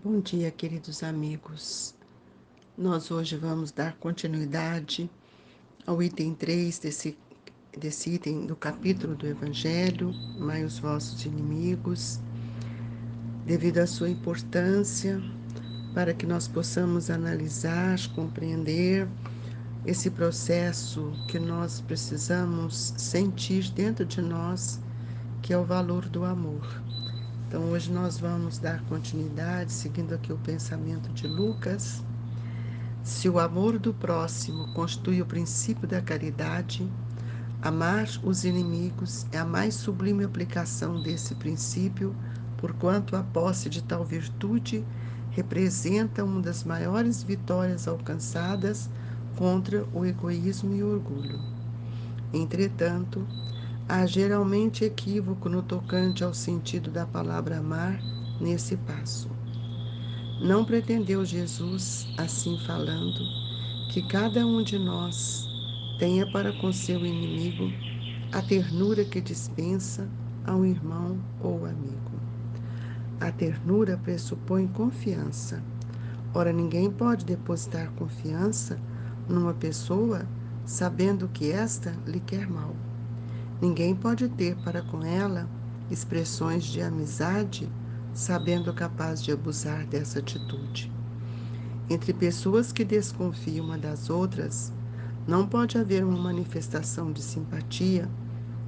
Bom dia, queridos amigos. Nós hoje vamos dar continuidade ao item 3 desse item do capítulo do Evangelho, Amai os vossos inimigos, devido à sua importância, para que nós possamos analisar, compreender esse processo que nós precisamos sentir dentro de nós, que é o valor do amor. Então, hoje nós vamos dar continuidade, seguindo aqui o pensamento de Lucas. Se o amor do próximo constitui o princípio da caridade, amar os inimigos é a mais sublime aplicação desse princípio, porquanto a posse de tal virtude representa uma das maiores vitórias alcançadas contra o egoísmo e o orgulho. Entretanto, há geralmente equívoco no tocante ao sentido da palavra amar nesse passo. Não pretendeu Jesus, assim falando, que cada um de nós tenha para com seu inimigo a ternura que dispensa a um irmão ou amigo. A ternura pressupõe confiança. Ora, ninguém pode depositar confiança numa pessoa sabendo que esta lhe quer mal. Ninguém pode ter para com ela expressões de amizade sabendo capaz de abusar dessa atitude. Entre pessoas que desconfiam uma das outras, não pode haver uma manifestação de simpatia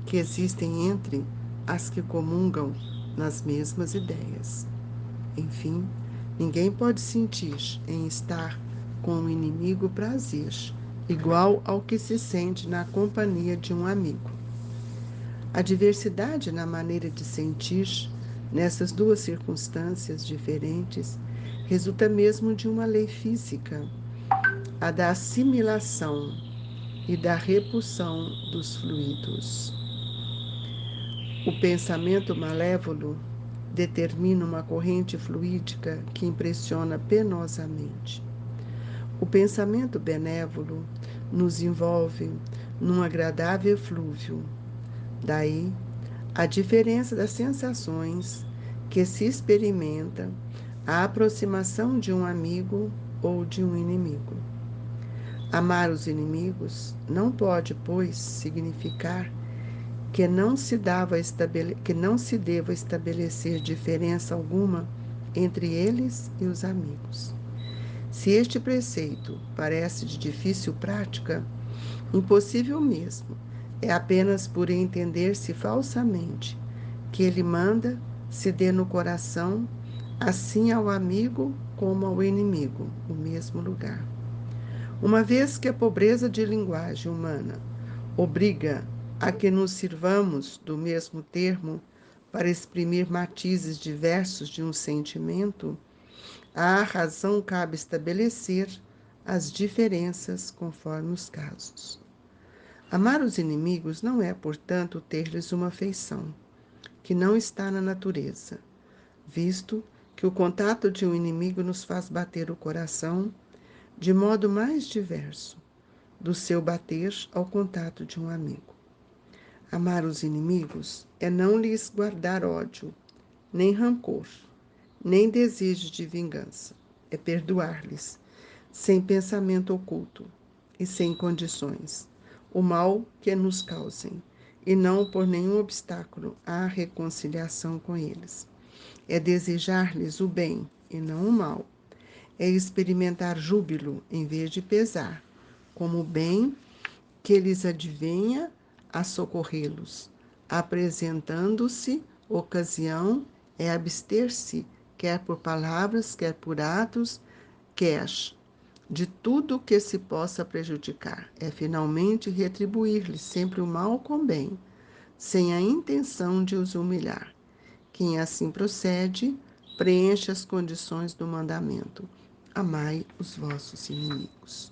que existem entre as que comungam nas mesmas ideias. Enfim, ninguém pode sentir em estar com um inimigo prazer, igual ao que se sente na companhia de um amigo. A diversidade na maneira de sentir, nessas duas circunstâncias diferentes, resulta mesmo de uma lei física, a da assimilação e da repulsão dos fluidos. O pensamento malévolo determina uma corrente fluídica que impressiona penosamente. O pensamento benévolo nos envolve num agradável eflúvio. Daí, a diferença das sensações que se experimenta a aproximação de um amigo ou de um inimigo. Amar os inimigos não pode, pois, significar que não se deva estabelecer diferença alguma entre eles e os amigos. Se este preceito parece de difícil prática, impossível mesmo, é apenas por entender-se falsamente que ele manda se dê no coração, assim ao amigo como ao inimigo, o mesmo lugar. Uma vez que a pobreza de linguagem humana obriga a que nos sirvamos do mesmo termo para exprimir matizes diversos de um sentimento, à razão cabe estabelecer as diferenças conforme os casos. Amar os inimigos não é, portanto, ter-lhes uma afeição, que não está na natureza, visto que o contato de um inimigo nos faz bater o coração de modo mais diverso do seu bater ao contato de um amigo. Amar os inimigos é não lhes guardar ódio, nem rancor, nem desejo de vingança. É perdoar-lhes, sem pensamento oculto e sem condições, o mal que nos causem, e não por nenhum obstáculo à reconciliação com eles. É desejar-lhes o bem e não o mal. É experimentar júbilo em vez de pesar, como o bem que lhes advenha a socorrê-los. Apresentando-se ocasião, é abster-se, quer por palavras, quer por atos, quer de tudo que se possa prejudicar. É finalmente retribuir-lhes sempre o mal com bem, sem a intenção de os humilhar. Quem assim procede, preenche as condições do mandamento. Amai os vossos inimigos.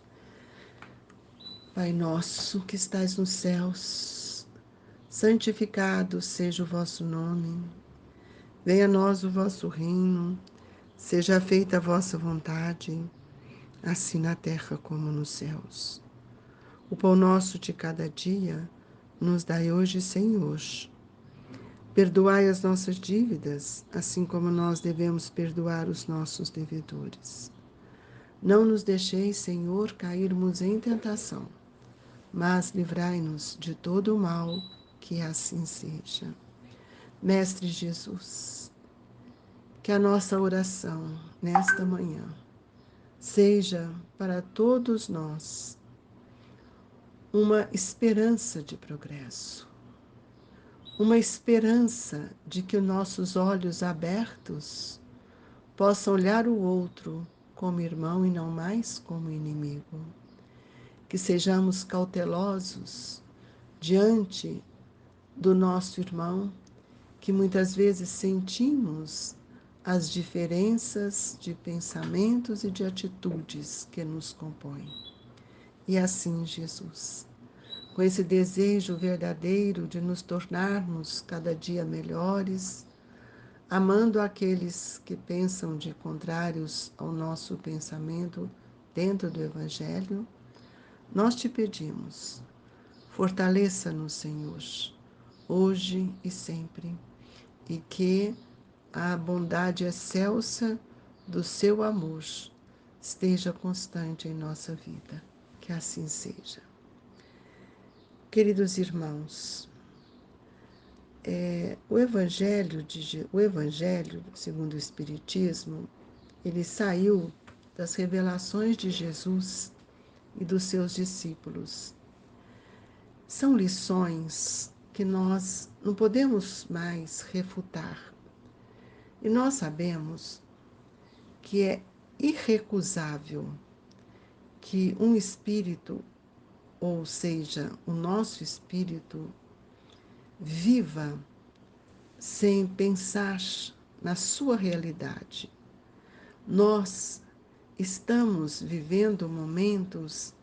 Pai nosso que estais nos céus, santificado seja o vosso nome. Venha a nós o vosso reino. Seja feita a vossa vontade, assim na terra como nos céus. O pão nosso de cada dia nos dai hoje, Senhor. Perdoai as nossas dívidas, assim como nós devemos perdoar os nossos devedores. Não nos deixeis, Senhor, cairmos em tentação, mas livrai-nos de todo o mal, que assim seja. Mestre Jesus, que a nossa oração nesta manhã seja para todos nós uma esperança de progresso, uma esperança de que os nossos olhos abertos possam olhar o outro como irmão e não mais como inimigo. Que sejamos cautelosos diante do nosso irmão, que muitas vezes sentimos as diferenças de pensamentos e de atitudes que nos compõem. E assim, Jesus, com esse desejo verdadeiro de nos tornarmos cada dia melhores, amando aqueles que pensam de contrários ao nosso pensamento dentro do Evangelho, nós te pedimos, fortaleça-nos, Senhor, hoje e sempre, e que a bondade excelsa do seu amor esteja constante em nossa vida. Que assim seja. Queridos irmãos, o Evangelho segundo o Espiritismo, ele saiu das revelações de Jesus e dos seus discípulos. São lições que nós não podemos mais refutar. E nós sabemos que é irrecusável que um espírito, ou seja, o nosso espírito, viva sem pensar na sua realidade. Nós estamos vivendo momentos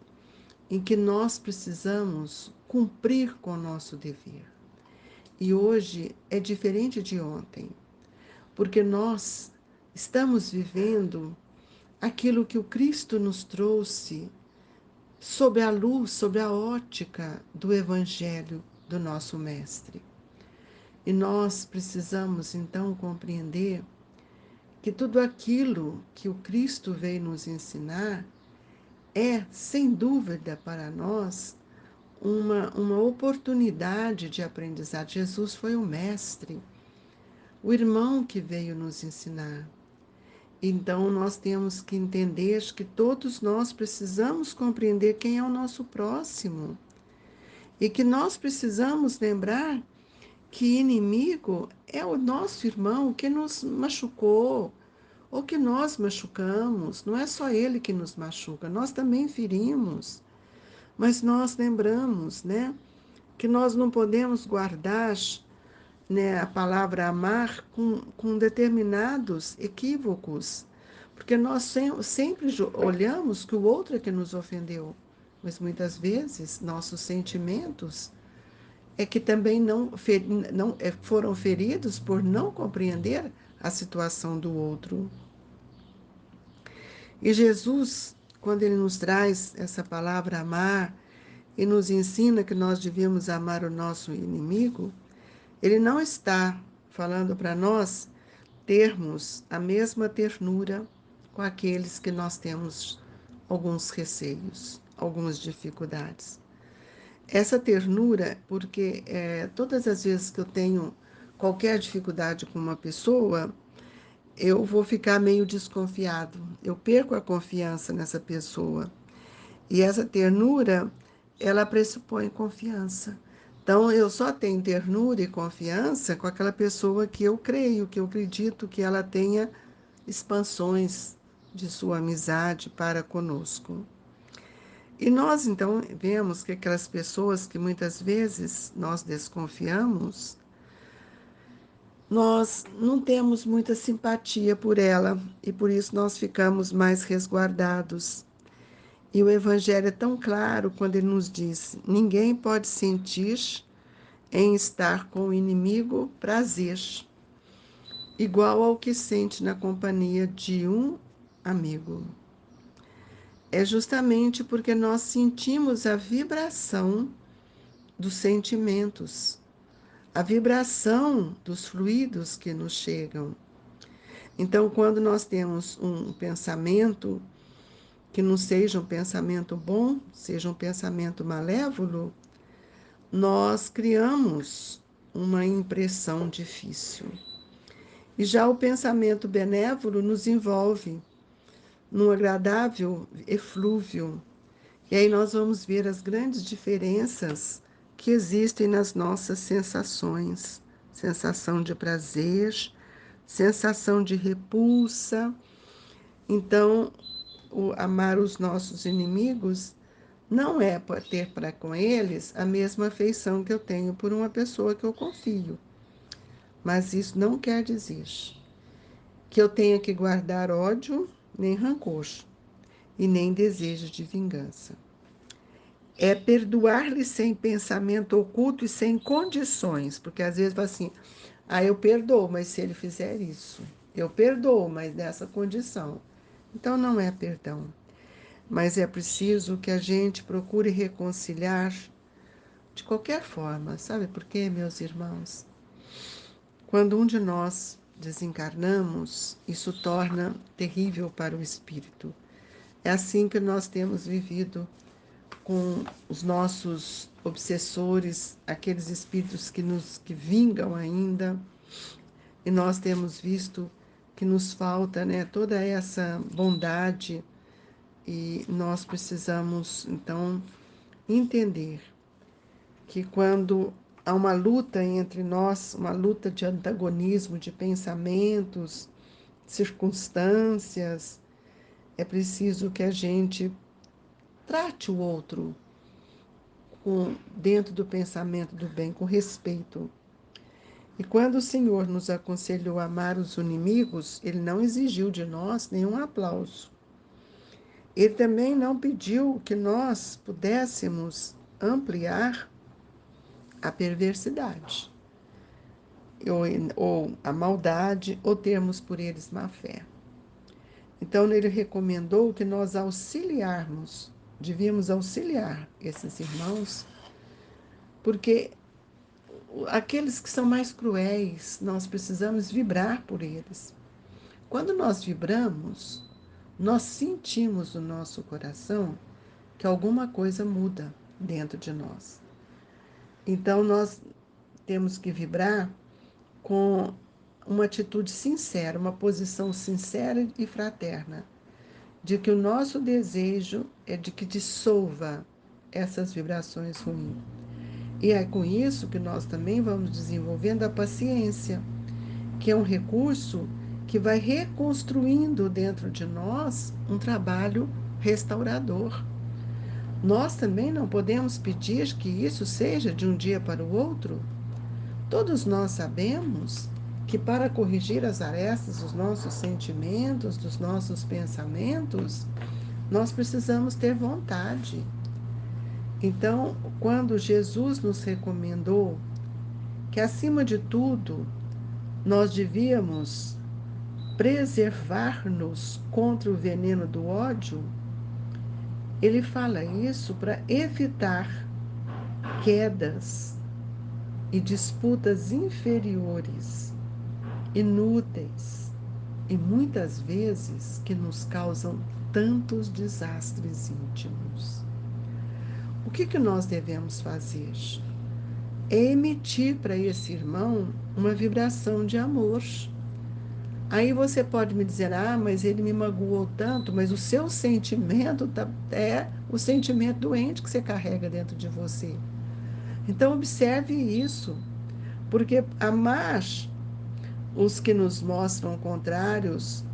em que nós precisamos cumprir com o nosso dever. E hoje é diferente de ontem, porque nós estamos vivendo aquilo que o Cristo nos trouxe sob a luz, sob a ótica do Evangelho do nosso Mestre. E nós precisamos então compreender que tudo aquilo que o Cristo veio nos ensinar é, sem dúvida, para nós uma oportunidade de aprendizado. Jesus foi o mestre, o irmão que veio nos ensinar. Então, nós temos que entender que todos nós precisamos compreender quem é o nosso próximo e que nós precisamos lembrar que inimigo é o nosso irmão que nos machucou ou que nós machucamos. Não é só ele que nos machuca, nós também ferimos. Mas nós lembramos, né, que nós não podemos guardar, né, a palavra amar com determinados equívocos, porque nós sempre olhamos que o outro é que nos ofendeu, mas muitas vezes nossos sentimentos é que também foram feridos por não compreender a situação do outro. E Jesus, quando ele nos traz essa palavra amar e nos ensina que nós devemos amar o nosso inimigo, ele não está falando para nós termos a mesma ternura com aqueles que nós temos alguns receios, algumas dificuldades. Essa ternura, porque todas as vezes que eu tenho qualquer dificuldade com uma pessoa, eu vou ficar meio desconfiado. Eu perco a confiança nessa pessoa. E essa ternura, ela pressupõe confiança. Então, eu só tenho ternura e confiança com aquela pessoa que eu creio, que eu acredito que ela tenha expansões de sua amizade para conosco. E nós, então, vemos que aquelas pessoas que muitas vezes nós desconfiamos, nós não temos muita simpatia por ela e por isso nós ficamos mais resguardados. E o Evangelho é tão claro quando ele nos diz: ninguém pode sentir em estar com o inimigo prazer, igual ao que sente na companhia de um amigo. É justamente porque nós sentimos a vibração dos sentimentos, a vibração dos fluidos que nos chegam. Então, quando nós temos um pensamento que não seja um pensamento bom, seja um pensamento malévolo, nós criamos uma impressão difícil. E já o pensamento benévolo nos envolve num agradável eflúvio. E aí nós vamos ver as grandes diferenças que existem nas nossas sensações. Sensação de prazer, sensação de repulsa. Então, amar os nossos inimigos não é ter para com eles a mesma afeição que eu tenho por uma pessoa que eu confio. Mas isso não quer dizer que eu tenha que guardar ódio, nem rancor, e nem desejo de vingança. É perdoar-lhe sem pensamento oculto e sem condições, porque às vezes fala assim, eu perdoo, mas se ele fizer isso, eu perdoo, mas nessa condição. Então não é perdão, mas é preciso que a gente procure reconciliar de qualquer forma, sabe por quê, meus irmãos? Quando um de nós desencarnamos, isso torna terrível para o espírito. É assim que nós temos vivido com os nossos obsessores, aqueles espíritos que vingam ainda, e nós temos visto que nos falta, né, toda essa bondade, e nós precisamos então entender que quando há uma luta entre nós, uma luta de antagonismo de pensamentos, circunstâncias, é preciso que a gente trate o outro dentro do pensamento do bem, com respeito. E quando o Senhor nos aconselhou a amar os inimigos, ele não exigiu de nós nenhum aplauso. Ele também não pediu que nós pudéssemos ampliar a perversidade, ou a maldade, ou termos por eles má fé. Então, ele recomendou que nós devíamos auxiliar esses irmãos, porque aqueles que são mais cruéis, nós precisamos vibrar por eles. Quando nós vibramos, nós sentimos no nosso coração que alguma coisa muda dentro de nós. Então, nós temos que vibrar com uma atitude sincera, uma posição sincera e fraterna, de que o nosso desejo é de que dissolva essas vibrações ruins. E é com isso que nós também vamos desenvolvendo a paciência, que é um recurso que vai reconstruindo dentro de nós um trabalho restaurador. Nós também não podemos pedir que isso seja de um dia para o outro. Todos nós sabemos que para corrigir as arestas dos nossos sentimentos, dos nossos pensamentos, nós precisamos ter vontade. Então, quando Jesus nos recomendou que, acima de tudo, nós devíamos preservar-nos contra o veneno do ódio, ele fala isso para evitar quedas e disputas inferiores, inúteis e muitas vezes que nos causam tantos desastres íntimos. O que nós devemos fazer? É emitir para esse irmão uma vibração de amor. Aí você pode me dizer, mas ele me magoou tanto, mas o seu sentimento é o sentimento doente que você carrega dentro de você. Então observe isso, porque amar os que nos mostram contrários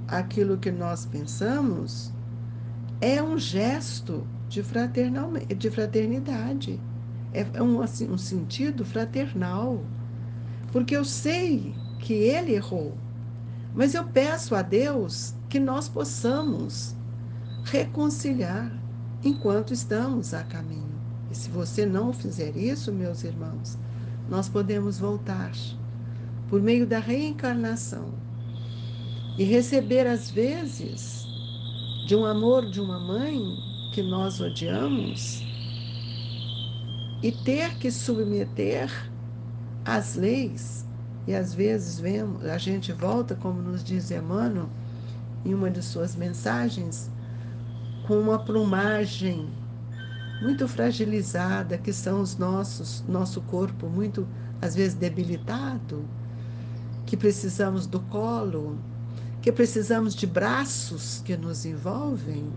àquilo que nós pensamos é um gesto de fraternidade. É um sentido fraternal. Porque eu sei que ele errou, mas eu peço a Deus que nós possamos reconciliar enquanto estamos a caminho. E se você não fizer isso, meus irmãos, nós podemos voltar por meio da reencarnação e receber, às vezes, de um amor de uma mãe que nós odiamos e ter que submeter as leis, e às vezes vemos, a gente volta, como nos diz Emmanuel, em uma de suas mensagens, com uma plumagem muito fragilizada, que são os nosso corpo muito, às vezes, debilitado, que precisamos do colo, que precisamos de braços que nos envolvem.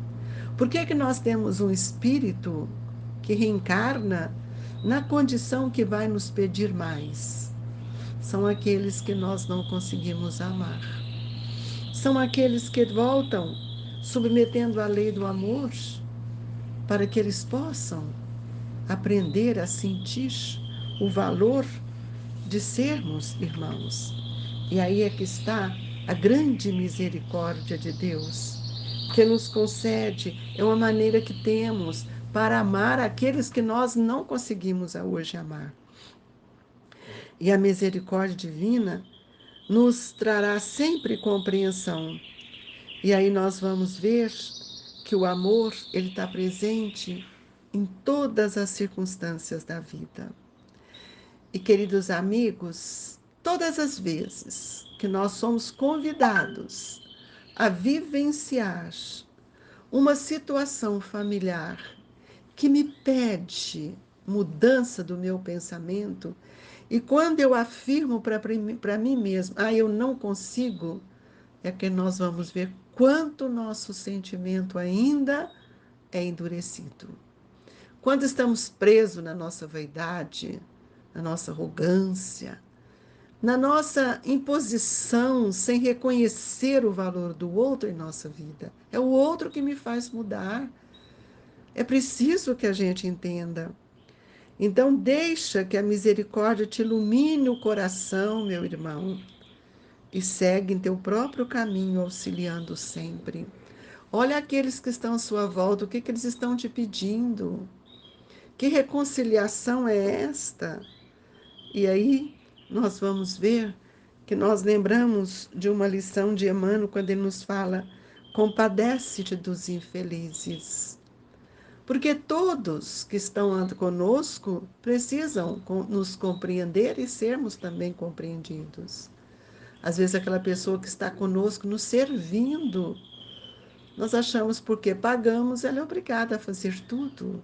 Por que que nós temos um espírito que reencarna na condição que vai nos pedir mais? São aqueles que nós não conseguimos amar. São aqueles que voltam submetendo a lei do amor para que eles possam aprender a sentir o valor de sermos irmãos. E aí é que está a grande misericórdia de Deus, que nos concede, é uma maneira que temos para amar aqueles que nós não conseguimos hoje amar. E a misericórdia divina nos trará sempre compreensão. E aí nós vamos ver que o amor, ele está presente em todas as circunstâncias da vida. E, queridos amigos, todas as vezes que nós somos convidados a vivenciar uma situação familiar que me pede mudança do meu pensamento, e quando eu afirmo para mim mesmo, eu não consigo, é que nós vamos ver quanto nosso sentimento ainda é endurecido. Quando estamos presos na nossa vaidade, na nossa arrogância, na nossa imposição sem reconhecer o valor do outro em nossa vida. É o outro que me faz mudar. É preciso que a gente entenda. Então, deixa que a misericórdia te ilumine o coração, meu irmão, e segue em teu próprio caminho, auxiliando sempre. Olha aqueles que estão à sua volta, o que eles estão te pedindo? Que reconciliação é esta? E aí nós vamos ver que nós lembramos de uma lição de Emmanuel quando ele nos fala: compadece-te dos infelizes. Porque todos que estão conosco precisam nos compreender e sermos também compreendidos. Às vezes aquela pessoa que está conosco nos servindo, nós achamos porque pagamos, ela é obrigada a fazer tudo.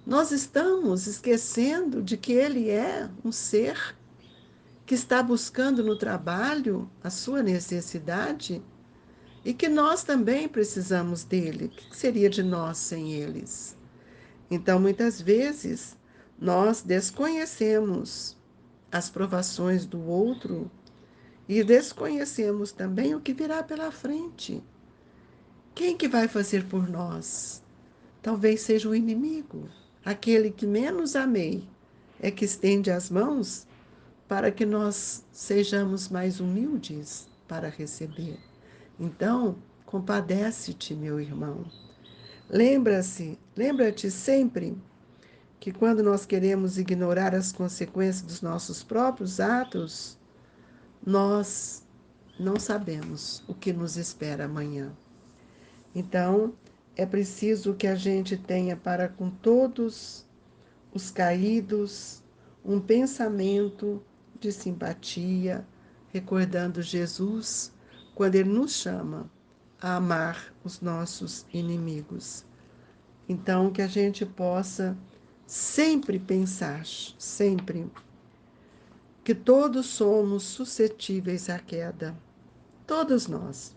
Nós estamos esquecendo de que ele é um ser que está buscando no trabalho a sua necessidade e que nós também precisamos dele. O que seria de nós sem eles? Então, muitas vezes, nós desconhecemos as provações do outro e desconhecemos também o que virá pela frente. Quem que vai fazer por nós? Talvez seja o inimigo, aquele que menos amei, é que estende as mãos para que nós sejamos mais humildes para receber. Então, compadece-te, meu irmão. Lembra-te sempre que quando nós queremos ignorar as consequências dos nossos próprios atos, nós não sabemos o que nos espera amanhã. Então, é preciso que a gente tenha para com todos os caídos um pensamento de simpatia, recordando Jesus quando ele nos chama a amar os nossos inimigos. Então, que a gente possa sempre pensar, sempre, que todos somos suscetíveis à queda, todos nós,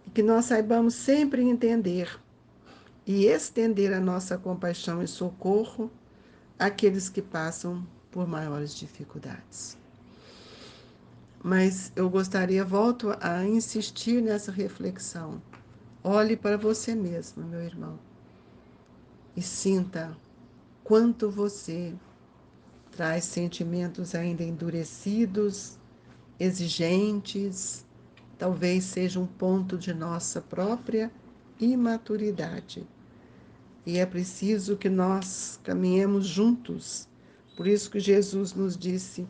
e que nós saibamos sempre entender e estender a nossa compaixão e socorro àqueles que passam por maiores dificuldades. Mas eu volto a insistir nessa reflexão. Olhe para você mesmo, meu irmão, e sinta quanto você traz sentimentos ainda endurecidos, exigentes, talvez seja um ponto de nossa própria imaturidade. E é preciso que nós caminhemos juntos. Por isso que Jesus nos disse: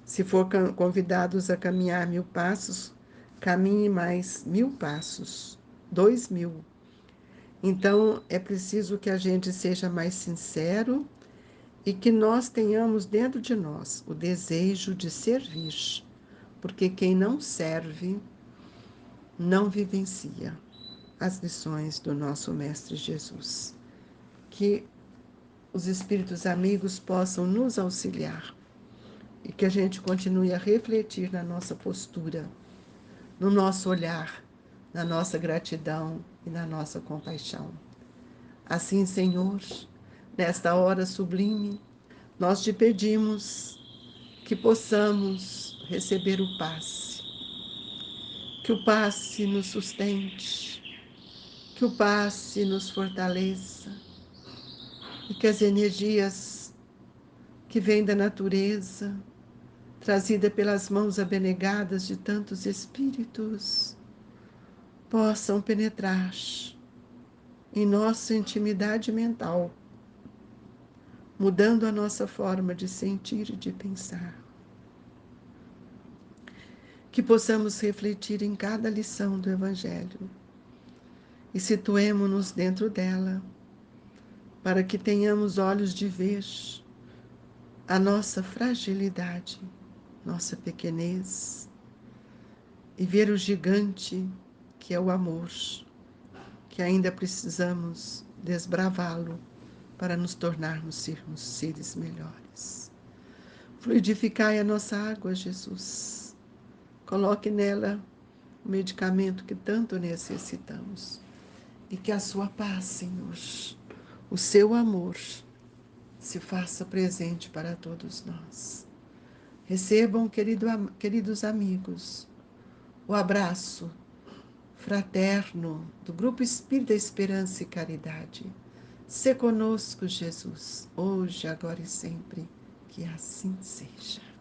se for convidados a caminhar 1000 passos, caminhe mais 1000 passos, 2000. Então, é preciso que a gente seja mais sincero e que nós tenhamos dentro de nós o desejo de servir, porque quem não serve não vivencia as lições do nosso Mestre Jesus. Que os espíritos amigos possam nos auxiliar e que a gente continue a refletir na nossa postura, no nosso olhar, na nossa gratidão e na nossa compaixão. Assim, Senhor, nesta hora sublime, nós te pedimos que possamos receber o passe, que o passe nos sustente, que o passe nos fortaleça e que as energias que vêm da natureza, trazida pelas mãos abnegadas de tantos espíritos, possam penetrar em nossa intimidade mental, mudando a nossa forma de sentir e de pensar. Que possamos refletir em cada lição do Evangelho e situemo-nos dentro dela, para que tenhamos olhos de ver a nossa fragilidade, nossa pequenez, e ver o gigante que é o amor, que ainda precisamos desbravá-lo para nos tornarmos seres melhores. Fluidificai a nossa água, Jesus. Coloque nela o medicamento que tanto necessitamos. E que a sua paz, Senhor, o seu amor, se faça presente para todos nós. Recebam, queridos amigos, o abraço fraterno do Grupo Espírita Esperança e Caridade. Se conosco, Jesus, hoje, agora e sempre, que assim seja.